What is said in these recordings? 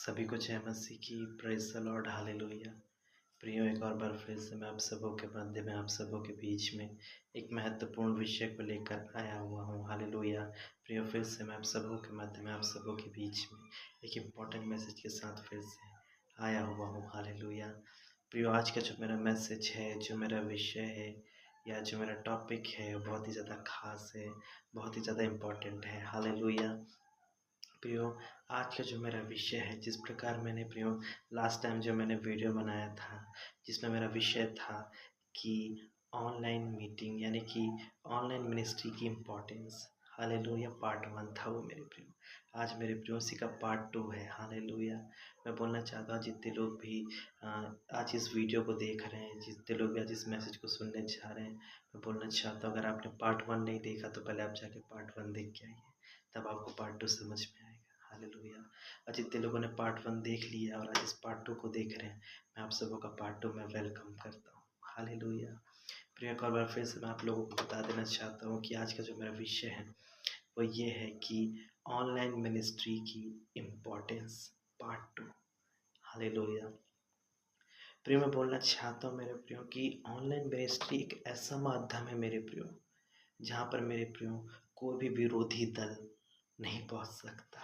सभी को जय मसीह की। Praise the Lord, hallelujah. प्रियो, एक और बार फिर से मैं आप सबों के मध्य में, आप सबों के बीच में एक महत्वपूर्ण विषय को लेकर आया हुआ हूँ, हालेलुया। प्रियो, फिर से मैं आप सबों के मध्य में, आप सबों के बीच में एक इम्पॉर्टेंट मैसेज के साथ फिर से आया हुआ हूँ, हालेलुया। प्रियो, आज का जो मेरा मैसेज है, जो मेरा विषय है या जो मेरा टॉपिक है, बहुत ही ज़्यादा खास है, बहुत ही ज़्यादा इम्पॉर्टेंट है, हालेलुया। प्रियो, आज का जो मेरा विषय है, जिस प्रकार मैंने प्रियो लास्ट टाइम जो मैंने वीडियो बनाया था, जिसमें मेरा विषय था कि ऑनलाइन मीटिंग यानी कि ऑनलाइन मिनिस्ट्री की इम्पोर्टेंस, हालेलुया, पार्ट 1 था वो मेरे प्रियो। आज मेरे प्रियो उसी का पार्ट 2 है, हालेलुया। मैं बोलना चाहता हूँ जितने लोग भी आज इस वीडियो को देख रहे हैं, जितने लोग भी आज इस मैसेज को सुनने जा रहे हैं, मैं बोलना चाहता हूँ अगर आपने पार्ट 1 नहीं देखा तो पहले आप जाके पार्ट 1 देख के आइए, तब आपको पार्ट 2 समझ में आएगा, हालेलुया। और जितने लोगों ने पार्ट 1 देख लिया और आज इस पार्ट 2 को देख रहे हैं, मैं आप सबों का पार्ट 2 में वेलकम करता हूँ, हालेलुया। प्रिय, एक और बार फिर से मैं आप लोगों को बता देना चाहता हूँ कि आज का जो मेरा विषय है वो ये है कि ऑनलाइन मिनिस्ट्री की इम्पोर्टेंस, पार्ट 2, हालेलुया। प्रिय, मैं बोलना चाहता हूँ मेरे प्रियो कि ऑनलाइन मिनिस्ट्री एक ऐसा माध्यम है मेरे प्रियो, जहाँ पर मेरे प्रियो कोई भी विरोधी दल नहीं पहुँच सकता,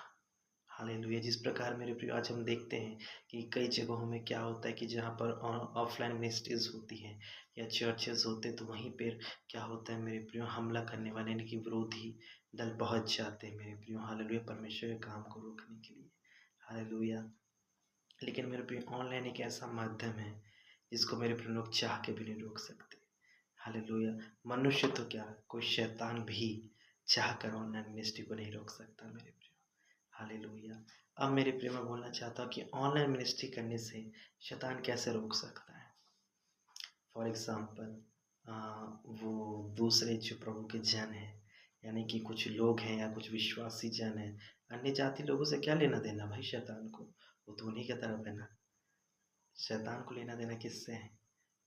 हालेलुया। जिस प्रकार मेरे प्रियो आज हम देखते हैं कि कई जगहों में क्या होता है कि जहाँ पर ऑफलाइन मिनिस्ट्रीज होती हैं या चर्चेस होते हैं, तो वहीं पर क्या होता है मेरे प्रियो, हमला करने वाले यानी कि विरोधी दल पहुँच जाते हैं मेरे प्रियो, हालेलुया, परमेश्वर के काम को रोकने के लिए, हालेलुया। लेकिन मेरे प्रियो ऑनलाइन एक ऐसा माध्यम है जिसको मेरे प्रियो लोग चाह के भी नहीं रोक सकते, हालेलुया। मनुष्य तो क्या, कोई शैतान भी चाह कर ऑनलाइन मिनिस्ट्री को नहीं रोक सकता मेरे प्रियो, हालेलुया। अब मेरे प्रियो मैं बोलना चाहता हूँ कि ऑनलाइन मिनिस्ट्री करने से शैतान कैसे रोक सकता है। फॉर एग्ज़ाम्पल वो दूसरे जो प्रभु के जन हैं, यानी कि कुछ लोग हैं या कुछ विश्वासी जन हैं, अन्य जाति लोगों से क्या लेना देना भाई शैतान को, वो तो उन्हीं की तरफ है ना। शैतान को लेना देना किससे है?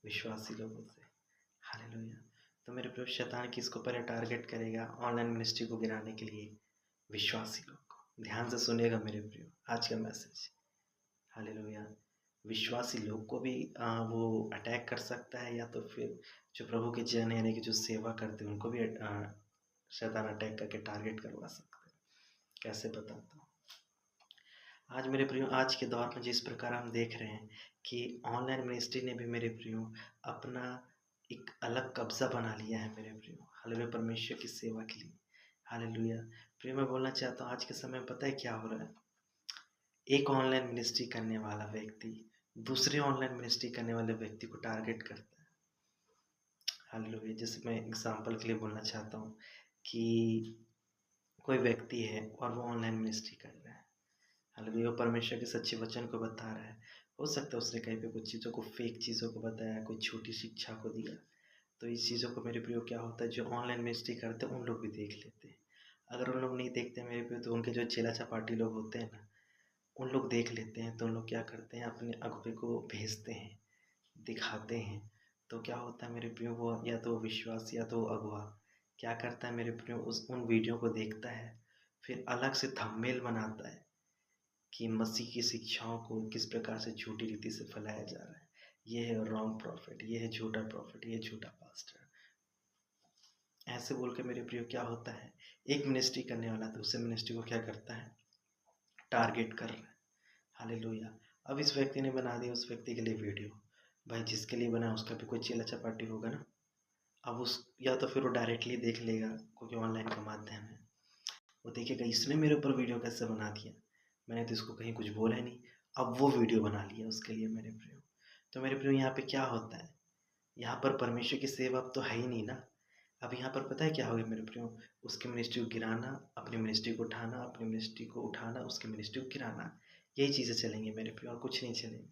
विश्वासी लोगों से, हालेलुया। तो मेरे प्रियो शैतान किसको पहले टारगेट करेगा ऑनलाइन मिनिस्ट्री को गिराने के लिए? विश्वासी लोग को। ध्यान से सुनिएगा मेरे प्रियो आज का मैसेज, हालेलुया। विश्वासी लोग को भी वो अटैक कर सकता है, या तो फिर जो प्रभु के जन यानी कि जो सेवा करते हैं उनको भी शैतान अटैक करके टारगेट करवा सकते हैं। कैसे बताता हूँ। आज मेरे प्रियो आज के दौर में जिस प्रकार हम देख रहे हैं कि ऑनलाइन मिनिस्ट्री ने भी मेरे प्रियो अपना एक अलग कब्जा बना लिया है मेरे प्रियो, हालेलुया, परमेश्वर की सेवा के लिए, हालेलुया। प्रियो, मैं बोलना चाहता हूँ आज के समय में पता है क्या हो रहा है? एक ऑनलाइन मिनिस्ट्री करने वाला व्यक्ति दूसरे ऑनलाइन मिनिस्ट्री करने वाले व्यक्ति को टारगेट करता है, हालेलुया। जैसे मैं एग्जांपल के लिए बोलना चाहता हूँ कि कोई व्यक्ति है और वो ऑनलाइन मिनिस्ट्री कर रहा है, हालेलुया, वो परमेश्वर के सच्चे वचन को बता रहा है। हो सकता है उसने कहीं पे कुछ चीज़ों को, फेक चीज़ों को बताया, कोई छोटी शिक्षा को दिया, तो इस चीज़ों को मेरे प्रियो क्या होता है, जो ऑनलाइन मिनिस्ट्री करते हैं उन लोग भी देख लेते हैं। अगर उन लोग नहीं देखते मेरे प्रियो, तो उनके जो चेला चपाटी लोग होते हैं ना, उन लोग देख लेते हैं, तो उन लोग क्या करते हैं, अपने अगुवे को भेजते हैं, दिखाते हैं। तो क्या होता है मेरे प्रियो, वो या तो विश्वास या तो अगुवा क्या करता है मेरे प्रियो, उन वीडियो को देखता है, फिर अलग से थंबनेल बनाता है कि मसीह की शिक्षाओं को किस प्रकार से झूठी रीति से फैलाया जा रहा है। ये है रॉन्ग प्रॉफिट, ये है झूठा प्रॉफिट, ये झूठा पास्टर, ऐसे बोल के मेरे प्रियो क्या होता है, एक मिनिस्ट्री करने वाला दूसरे मिनिस्ट्री को क्या करता है, टारगेट कर रहा है, हालेलुया। अब इस व्यक्ति ने बना दिया उस व्यक्ति के लिए वीडियो, भाई जिसके लिए बना उसका भी कोई चेला चपाटी होगा ना। अब उस या तो फिर वो डायरेक्टली देख लेगा क्योंकि ऑनलाइन का माध्यम है, वो देखेगा इसने मेरे ऊपर वीडियो कैसे बना दिया, मैंने तो इसको कहीं कुछ बोला ही नहीं, अब वो वीडियो बना लिया उसके लिए मेरे प्रियो। तो मेरे प्रियो यहाँ पे क्या होता है, यहाँ पर परमेश्वर की सेवा अब तो है ही नहीं ना। अब यहाँ पर पता है क्या हो गया मेरे प्रियो, उसकी मिनिस्ट्री को गिराना, अपनी मिनिस्ट्री को उठाना, अपनी मिनिस्ट्री को उठाना, उसकी मिनिस्ट्री को गिराना, यही चीज़ें चलेंगी मेरे प्रियो और कुछ नहीं चलेगा।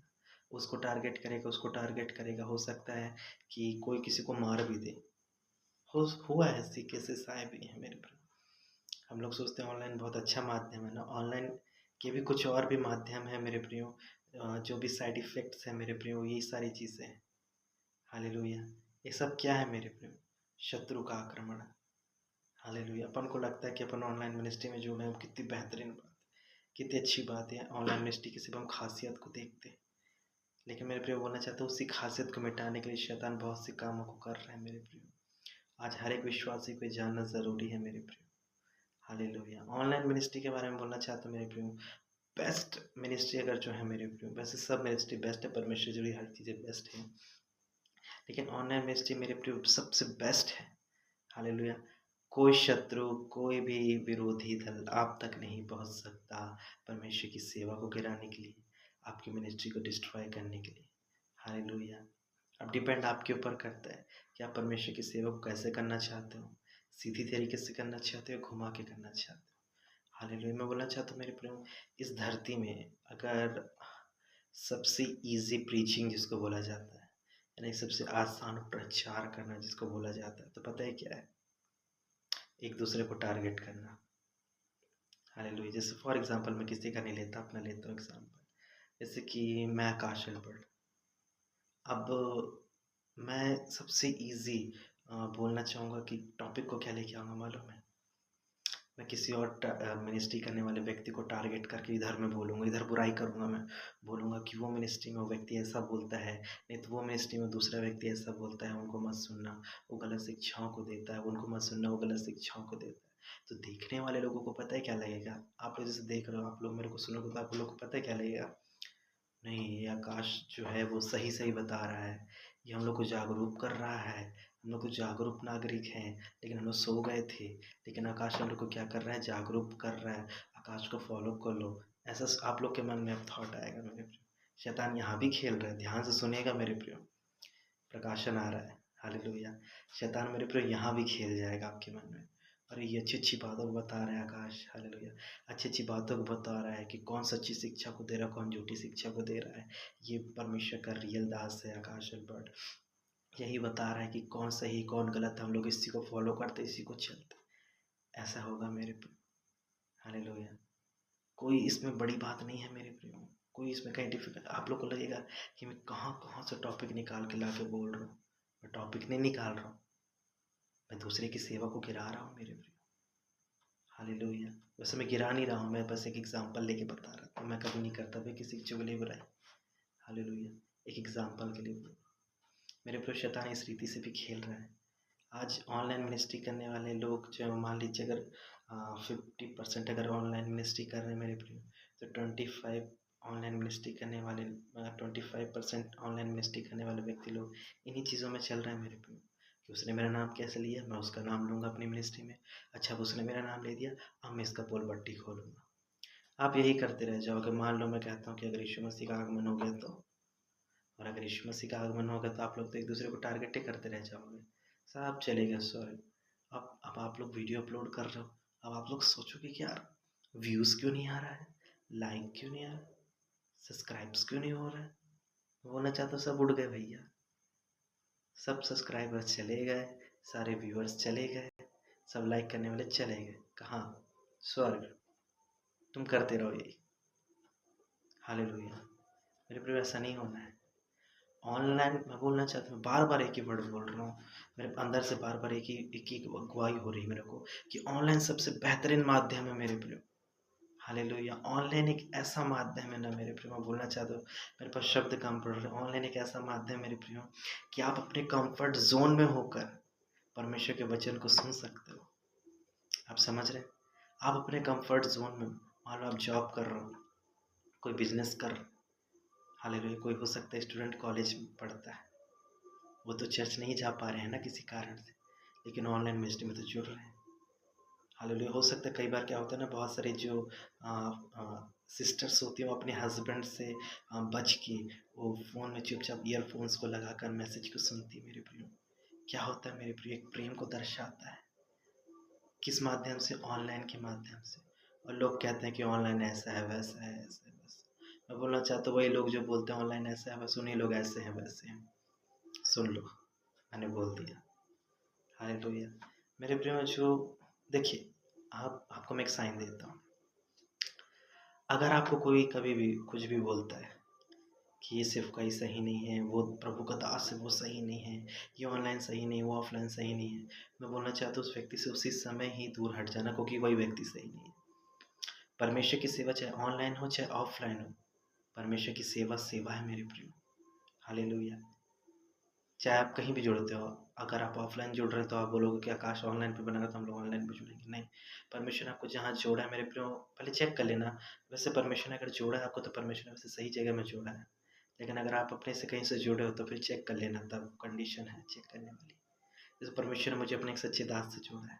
उसको टारगेट करेगा, उसको टारगेट करेगा, हो सकता है कि कोई किसी को मार भी दे, हो हुआ है, ऐसे केसेस आए भी हैं मेरे प्रियो। हम लोग सोचते हैं ऑनलाइन बहुत अच्छा माध्यम है ना, ऑनलाइन के भी कुछ और भी माध्यम है मेरे प्रियो, जो भी साइड इफ़ेक्ट्स हैं मेरे प्रियो, यही सारी चीज़ें हैं, हालेलुया। ये सब क्या है मेरे प्रियो, शत्रु का आक्रमण, हालेलुया। अपन को लगता है कि अपन ऑनलाइन मिनिस्ट्री में जुड़े हैं, कितनी बेहतरीन बात, कितनी अच्छी बात है, ऑनलाइन मिनिस्ट्री की सिर्फ हम खासियत को देखते हैं। लेकिन मेरे प्रियो बोलना चाहता हूँ, उसी खासियत को मिटाने के लिए शैतान बहुत से कामों को कर रहा है मेरे प्रियो। आज हर एक विश्वासी को ये जानना ज़रूरी है मेरे प्रियो। हालेलुया। ऑनलाइन मिनिस्ट्री के बारे में बोलना चाहता हूँ मेरे प्रियो। बेस्ट मिनिस्ट्री अगर जो है मेरे प्रियो, वैसे सब मिनिस्ट्री बेस्ट है, परमेश्वर जुड़ी हर चीज़ें बेस्ट है, लेकिन ऑनलाइन मिनिस्ट्री मेरे प्रियो सबसे बेस्ट है। हालेलुया। कोई शत्रु, कोई भी विरोधी दल आप तक नहीं पहुंच सकता परमेश्वर की सेवा को गिराने के लिए, आपकी मिनिस्ट्री को डिस्ट्रॉय करने के लिए। हालेलुया। अब डिपेंड आपके ऊपर करता है कि आप परमेश्वर की सेवा को कैसे करना चाहते हो, सीधी तरीके से करना चाहते हो, घुमा के करना चाहते हो। हालेलुया। मैं बोलना चाहता हूँ मेरे प्रियो, इस धरती में अगर सबसे इजी प्रीचिंग जिसको बोला जाता है, यानी सबसे आसान प्रचार करना जिसको बोला जाता है, तो पता है क्या है? एक दूसरे को टारगेट करना। हालेलुया। जैसे फॉर एग्जांपल मैं किसी का नहीं लेता, अपना लेता हूँ एग्जांपल। जैसे कि मैं आकाश अल्बर्ट। अब मैं सबसे इजी बोलना चाहूँगा कि टॉपिक को क्या लेके आऊँगा मालूम है? मैं किसी और मिनिस्ट्री करने वाले व्यक्ति को टारगेट करके इधर मैं बोलूँगा, इधर बुराई करूँगा, मैं बोलूँगा कि वो मिनिस्ट्री में वो व्यक्ति ऐसा बोलता है, नहीं तो वो मिनिस्ट्री में दूसरा व्यक्ति ऐसा बोलता है, उनको मत सुनना, वो गलत शिक्षाओं को देता है, उनको मत सुनना, वो गलत शिक्षाओं को देता है। तो देखने वाले लोगों को पता है क्या लगेगा? आप लोग जैसे देख रहे हो, आप लोग मेरे को सुनोगे तो आप लोग को पता है क्या लगेगा? नहीं, ये आकाश जो है वो सही-सही बता रहा है। ये हम लोग को जागरूक कर रहा है। हम लोग को जागरूक नागरिक हैं, लेकिन हम लोग सो गए थे। लेकिन आकाश हम लोग को क्या कर रहा है? जागरूक कर रहा है। आकाश को फ़ॉलो कर लो। ऐसा आप लोग के मन में अब थॉट आएगा मेरे प्रियो। शैतान यहाँ भी खेल रहा है, ध्यान से सुनिएगा मेरे प्रियो। प्रकाशन आ रहा है। हालेलुया। शैतान मेरे प्रियो यहाँ भी खेल जाएगा आपके मन में। अरे ये अच्छी-अच्छी बातों को बता रहा है आकाश, हालेलुया। अच्छी-अच्छी बातों को बता रहा है कि कौन सच्ची शिक्षा को दे रहा है, कौन झूठी शिक्षा को दे रहा है। ये परमेश्वर का रियल दास है आकाश अल्बर्ट। यही बता रहा है कि कौन सही, कौन गलत है। हम लोग इसी को फॉलो करते, इसी को चलते। ऐसा होगा मेरे प्रियो। हालेलुया। कोई इसमें बड़ी बात नहीं है मेरे प्रियो। कोई इसमें कहीं डिफिकल्ट आप लोग को लगेगा कि मैं कहाँ-कहाँ से टॉपिक निकाल के लाके बोल रहा हूँ। मैं टॉपिक नहीं निकाल रहा हूँ, मैं दूसरे की सेवा को गिरा रहा हूँ मेरे प्रियो। हालेलुया। वैसे मैं गिरा नहीं रहा हूँ, मैं बस एक एग्जांपल लेके बता रहा था। मैं कभी नहीं करता भाई किसी की चुगली बुराई। हालेलुया। एक एग्जांपल के लिए बोल, मेरे प्रियो शैतान इस रीति से भी खेल रहा है। आज ऑनलाइन मिनिस्ट्री करने वाले लोग जो मान लीजिए अगर 50% अगर ऑनलाइन मिनिस्ट्री कर रहे हैं मेरे प्रियो, तो 25 ऑनलाइन मिनिस्ट्री करने वाले 25% ऑनलाइन मिनिस्ट्री करने वाले व्यक्ति लोग इन्हीं चीज़ों में चल रहे हैं मेरे प्रियो। कि उसने मेरा नाम कैसे लिया, मैं उसका नाम लूँगा अपनी मिनिस्ट्री में। अच्छा, अब उसने मेरा नाम ले दिया, अब मैं इसका पोल बट्टी खोलूँगा। आप यही करते रह जाओगे। मान लो मैं कहता हूँ कि अगर यीशु मसीह का आगमन हो गया तो, और अगर यीशु मसीह का आगमन होगा तो आप लोग तो एक दूसरे को टारगेट ही करते रह जाओगे। सब चलेगा सॉरी। अब आप लोग वीडियो अपलोड कर रहे हो, अब आप लोग सोचोगे कि यार व्यूज़ क्यों नहीं आ रहा है, लाइक क्यों नहीं आ रहा है, सब्सक्राइब्स क्यों नहीं हो रहा है। बोलना चाहता हूँ सब उड़ गए भैया। सब सब्सक्राइबर्स चले गए, सारे व्यूअर्स चले गए, सब लाइक करने वाले चले गए। कहाँ? स्वर्ग। तुम करते रहो यही। हालेलुया। मेरे प्रिय ऐसा नहीं होना है। ऑनलाइन मैं बोलना चाहता हूँ, बार बार एक ही वर्ड बोल रहा हूँ, मेरे अंदर से बार बार एक ही अगुवाई हो रही है मेरे को कि ऑनलाइन सबसे बेहतरीन माध्यम है मेरे प्रियो। हालेलुया। ऑनलाइन एक ऐसा माध्यम है ना मेरे प्रियो, मैं बोलना चाहता हूँ, मेरे पास शब्द कम पड़ रहे हैं। ऑनलाइन एक ऐसा माध्यम है मेरे प्रियो कि आप अपने कंफर्ट जोन में होकर परमेश्वर के वचन को सुन सकते हो। आप समझ रहे हैं? आप अपने कंफर्ट जोन में, मान लो आप जॉब कर रहे हो, कोई बिजनेस कर रहे हो, हालेलुया। कोई हो सकता है स्टूडेंट कॉलेज में पढ़ता है, वो तो चर्च नहीं जा पा रहे हैं ना किसी कारण से, लेकिन ऑनलाइन मिनिस्ट्री में तो जुड़ रहे हैं। हालेलुया। हो सकता है कई बार क्या होता है ना, बहुत सारी जो सिस्टर्स होती है वो अपने हस्बैंड से बच के वो फ़ोन में चुपचाप ईयरफोन्स को लगाकर मैसेज को सुनती है मेरे प्रियो। क्या होता है मेरे प्रियो? एक प्रेम को दर्शाता है। किस माध्यम से? ऑनलाइन के माध्यम से। और लोग कहते हैं कि ऑनलाइन ऐसा है, वैसा है, ऐसा है, वैसा है। मैं बोलना चाहता हूँ वही लोग जो बोलते हैं ऑनलाइन ऐसा है, बस उन्हीं लोग ऐसे हैं, वैसे हैं। सुन लो, मैंने बोल दिया। हालेलुया। मेरे प्रियो जो देखिए, आप आपको मैं एक साइन देता हूँ। अगर आपको कोई कभी भी कुछ भी बोलता है कि ये सिर्फ कहीं सही नहीं है, वो प्रभु का दास है वो सही नहीं है, ये ऑनलाइन सही नहीं, वो ऑफलाइन सही नहीं है, मैं बोलना चाहता हूँ उस व्यक्ति से उसी समय ही दूर हट जाना, क्योंकि वही व्यक्ति सही नहीं है। परमेश्वर की सेवा चाहे ऑनलाइन हो चाहे ऑफलाइन हो, परमेश्वर की सेवा सेवा है मेरे प्रियो। हालेलुया। चाहे आप कहीं भी जुड़ते हो, अगर आप ऑफलाइन जुड़ रहे हो तो आप बोलोगे कि आकाश ऑनलाइन पे बना रहा तो हम लोग ऑनलाइन भी जुड़ेंगे। नहीं, परमेश्वर ने आपको जहाँ जोड़ा है मेरे प्रियो, पहले चेक कर लेना। वैसे परमेश्वर ने अगर जोड़ा है आपको तो परमेश्वर ने वैसे सही जगह में जोड़ा है। लेकिन अगर आप अपने से कहीं से जुड़े हो तो फिर चेक कर लेना, तब कंडीशन है चेक करने वाली। जैसे परमेश्वर ने मुझे अपने एक सच्चे दास से जोड़ा है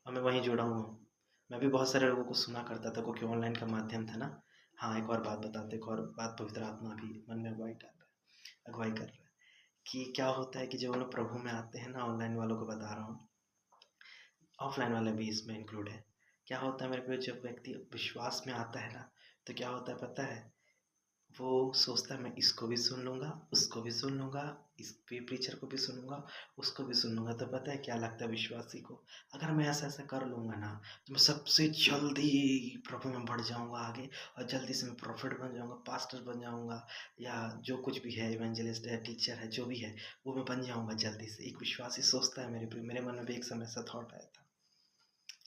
और मैं वहीं जुड़ा हुआ हूँ। मैं भी बहुत सारे लोगों को सुना करता था क्योंकि ऑनलाइन का माध्यम था ना। हाँ, एक और बात बताते, एक और बात पवित्र आत्मा भी मन में अगुवाई कर रहा है कि क्या होता है कि जब हम लोग प्रभु में आते हैं ना, ऑनलाइन वालों को बता रहा हूँ, ऑफलाइन वाले भी इसमें इंक्लूड है। क्या होता है मेरे को, जब व्यक्ति विश्वास में आता है ना, तो क्या होता है पता है, वो सोचता है मैं इसको भी सुन लूँगा, उसको भी सुन लूँगा, इस प्रीचर को भी सुनूंगा, उसको भी सुन लूँगा। तो पता है क्या लगता है विश्वासी को, अगर मैं ऐसा ऐसा कर लूँगा ना तो मैं सबसे जल्दी प्रभु में बढ़ जाऊँगा आगे, और जल्दी से मैं प्रॉफिट बन जाऊँगा, पास्टर बन जाऊँगा, या जो कुछ भी है, इवेंजलिस्ट है, टीचर है, जो भी है वो मैं बन जाऊँगा जल्दी से। एक विश्वासी सोचता है मेरे मन में भी एक समय ऐसा थॉट आया था।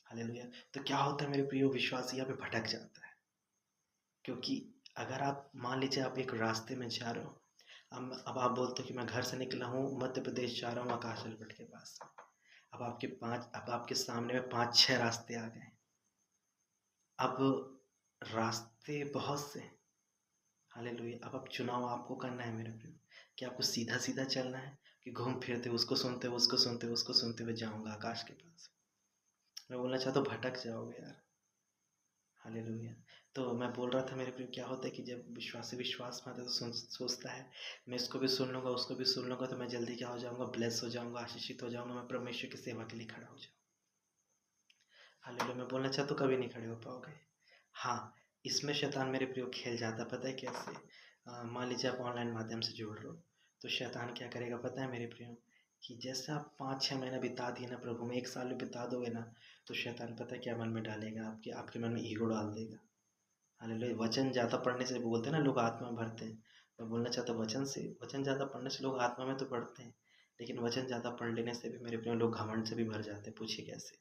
हालेलुया। तो क्या होता है मेरे प्रियो, विश्वासी यहाँ पे भटक जाता है। क्योंकि अगर आप मान लीजिए आप एक रास्ते में जा रहे हो, अब आप बोलते हो कि मैं घर से निकला हूँ, मध्य प्रदेश जा रहा हूँ आकाश एयरपोर्ट के पास। अब आपके सामने में 5-6 रास्ते आ गए। अब रास्ते बहुत से, हालेलुया। अब चुनाव आपको करना है मेरे प्रियो, कि आपको सीधा सीधा चलना है कि घूम फिरते उसको सुनते हुए जाऊंगा आकाश के पास। मैं बोलना चाहता हूँ भटक जाओगे यार। हालेलुया। तो मैं बोल रहा था मेरे प्रियो, क्या होता है कि जब विश्वासी विश्वास में आता है तो सोचता है मैं इसको भी सुन लूँगा, उसको भी सुन लूँगा, तो मैं जल्दी क्या हो जाऊँगा, ब्लेस हो जाऊँगा, आशीषित हो जाऊँगा, मैं परमेश्वर की सेवा के लिए खड़ा हो जाऊँ। हालेलुया। मैं बोलना चाहता हूँ कभी नहीं खड़े हो पाओगे। हाँ, इसमें शैतान मेरे प्रियो खेल जाता, पता है कैसे? मान लीजिए आप ऑनलाइन माध्यम से जुड़ रहे हो, तो शैतान क्या करेगा पता है मेरे प्रियो, कि जैसे आप 5-6 महीना बिता दिए ना प्रभु में, 1 साल भी बिता दोगे ना, तो शैतान पता है क्या मन में डालेगा, आपके मन में ईगो डाल देगा। हालेलुया। वचन ज़्यादा पढ़ने से, बोलते हैं ना लोग आत्मा में भरते हैं। मैं बोलना चाहता हूँ वचन ज़्यादा पढ़ने से लोग आत्मा में तो बढ़ते हैं, लेकिन वचन ज़्यादा पढ़ लेने से भी मेरे प्रियो लोग घमंड से भी भर जाते हैं। पूछिए कैसे?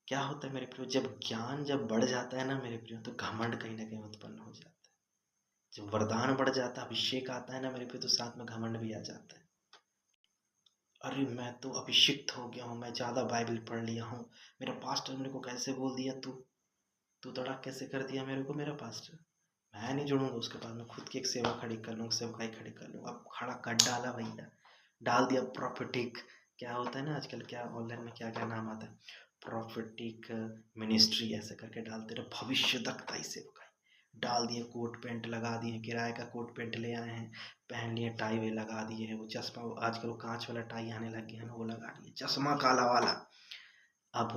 क्या होता है मेरे प्रियो, जब ज्ञान जब बढ़ जाता है ना मेरे प्रियो, तो घमंड कहीं ना कहीं उत्पन्न हो जाता है। जब वरदान बढ़ जाता है, अभिषेक आता है ना मेरे प्रियो, तो साथ में घमंड भी आ जाता है। अरे मैं तो अभिषिक्त हो गया हूँ, मैं ज़्यादा बाइबल पढ़ लिया हूँ, मेरा पास्टर मेरे को कैसे बोल दिया, तू तड़ाक कैसे कर दिया मेरे को मेरा पास्टर। मैं नहीं जुड़ूंगा उसके बाद, मैं खुद की एक सेवा खड़ी कर लूँगा, सेवकाई खड़ी कर लूँगा। अब खड़ा कर डाला भैया, डाल दिया प्रॉफिटिक, क्या होता है ना आजकल, क्या ऑनलाइन में क्या क्या नाम आता है, प्रॉफिटिक मिनिस्ट्री ऐसे करके डालते रहे, भविष्य दक्ताई सेवकाई डाल दिए, कोट पैंट लगा दिए, किराए का कोट पैंट ले आए हैं, पहन लिए, टाई वे लगा दिए हैं, वो चश्मा आजकल वो कांच वाला टाई आने लग गया है ना, वो लगा दिए, चश्मा काला वाला। अब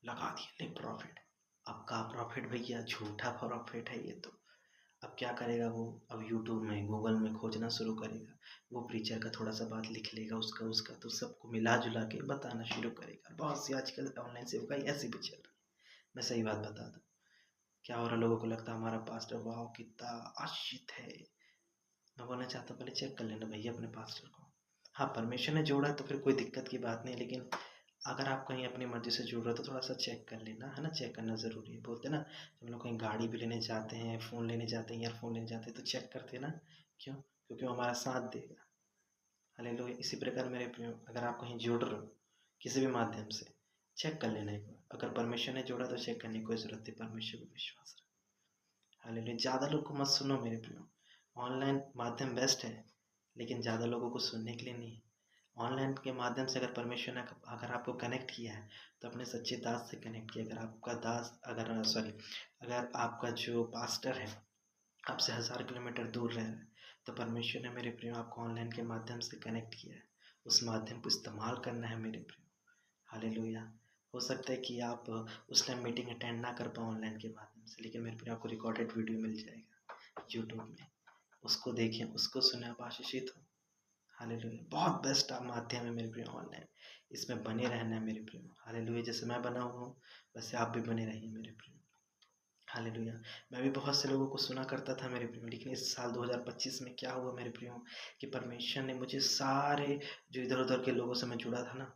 लगा दिए ले प्रॉफिट। अब का प्रॉफिट भैया, झूठा प्रॉफिट है ये तो। अब क्या करेगा वो, अब यूट्यूब में गूगल में खोजना शुरू करेगा, वो प्रीचर का थोड़ा सा बात लिख लेगा, उसका उसका तो सबको मिला जुला के बताना शुरू करेगा। बहुत सी आजकल ऑनलाइन सेवकाई ऐसी भी चल रही है। मैं सही बात बता दूँ, क्या हो रहा है, लोगों को लगता है हमारा पास्टर वाह कितना आशित है। मैं बोलना चाहता हूँ पहले चेक कर लेना भैया अपने पास्टर को। हाँ, परमेश्वर ने जोड़ा है तो फिर कोई दिक्कत की बात नहीं, लेकिन अगर आप कहीं अपनी मर्जी से जुड़ रहे हो तो थोड़ा सा चेक कर लेना, है ना, चेक करना ज़रूरी है। बोलते हैं ना, जब हम लोग कहीं गाड़ी भी लेने जाते हैं, फ़ोन लेने जाते हैं, ईयरफोन लेने जाते हैं, तो चेक करते हैं ना। क्यों? क्योंकि वो हमारा साथ देगा। हालेलुया। इसी प्रकार मेरे प्रियो, अगर आप कहीं जुड़ रहे हो किसी भी माध्यम से, चेक कर लेना एक बार। अगर परमेश्वर ने जोड़ा तो चेक करने की कोई ज़रूरत नहीं, परमेश्वर को विश्वास रखो। हालेलुया। ज़्यादा लोग को मत सुनो मेरे प्रियो, ऑनलाइन माध्यम बेस्ट है, लेकिन ज़्यादा लोगों को सुनने के लिए नहीं। ऑनलाइन के माध्यम से अगर परमेश्वर ने अगर आपको कनेक्ट किया है तो अपने सच्चे दास से कनेक्ट किया। अगर आपका दास अगर आपका जो पास्टर है आपसे 1000 किलोमीटर दूर रह रहा है, तो परमेश्वर ने मेरे प्रियो आपको ऑनलाइन के माध्यम से कनेक्ट किया है। उस माध्यम को इस्तेमाल करना है मेरे प्रियो। हालेलुया। हो सकता है कि आप उस टाइम मीटिंग अटेंड ना कर पाओ ऑनलाइन के माध्यम से, लेकिन मेरे प्रियो आपको रिकॉर्डेड वीडियो मिल जाएगा यूट्यूब में, उसको देखें, उसको सुने, आप आशीषित हो। हालेलुया। बहुत बेस्ट माध्यम है मेरे प्रियो ऑनलाइन, इसमें बने रहना है मेरे प्रियो। हालेलुया। जैसे मैं बना हुआ हूँ वैसे आप भी बने रहिए मेरे प्रियो। हालेलुया। मैं भी बहुत से लोगों को सुना करता था मेरे प्रियो, लेकिन इस साल 2025 में क्या हुआ मेरे प्रियो, कि परमेश्वर ने मुझे सारे जो इधर उधर के लोगों से मैं जुड़ा था ना,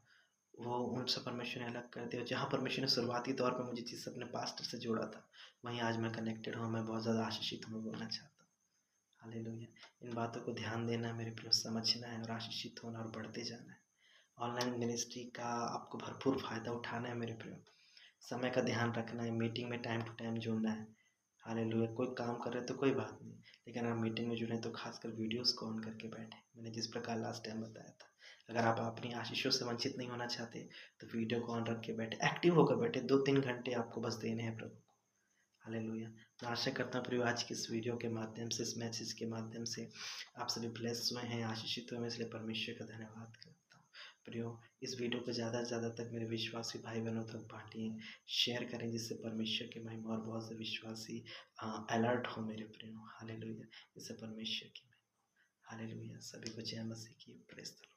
वो उनसे परमेश्वर ने अलग कर दिया। जहाँ परमेश्वर ने शुरुआती तौर पे मुझे जिस अपने पास्टर से जोड़ा था, वहीं आज मैं कनेक्टेड हूँ, मैं बहुत ज़्यादा आशीषित हूँ, मैं बोलना चाहता हूँ। हालेलुया! इन बातों को ध्यान देना है मेरे प्रियो, समझना है और आशीषित होना और बढ़ते जाना है। ऑनलाइन मिनिस्ट्री का आपको भरपूर फ़ायदा उठाना है मेरे प्रियो। समय का ध्यान रखना है, मीटिंग में टाइम टू टाइम जुड़ना है। हालेलुया! कोई काम कर रहे हैं तो कोई बात नहीं, लेकिन अगर मीटिंग में जुड़े तो खासकर वीडियोज़ को ऑन करके बैठें। मैंने जिस प्रकार लास्ट टाइम बताया था। अगर आप अपनी आशीषों से वंचित नहीं होना चाहते, तो वीडियो को ऑन रख के बैठें, एक्टिव होकर बैठें। 2-3 घंटे आपको बस देने हैं प्रभु को। हालेलुया! मैं आशा करता हूँ प्रियो आज की इस वीडियो के माध्यम से, इस मैसेज के माध्यम से आप सभी ब्लेस हुए हैं, आशीषित हुए हैं, इसलिए परमेश्वर का धन्यवाद करता हूँ। प्रियो, इस वीडियो को ज़्यादा से ज़्यादा तक मेरे विश्वासी भाई-बहनों तक बाँटिए, शेयर करें जिससे परमेश्वर की महिमा और बहुत से विश्वासी अलर्ट हो मेरे प्रियो। हालेलुया! इससे परमेश्वर की महिमा। हालेलुया! सभी को जय मसीह की। Praise the Lord.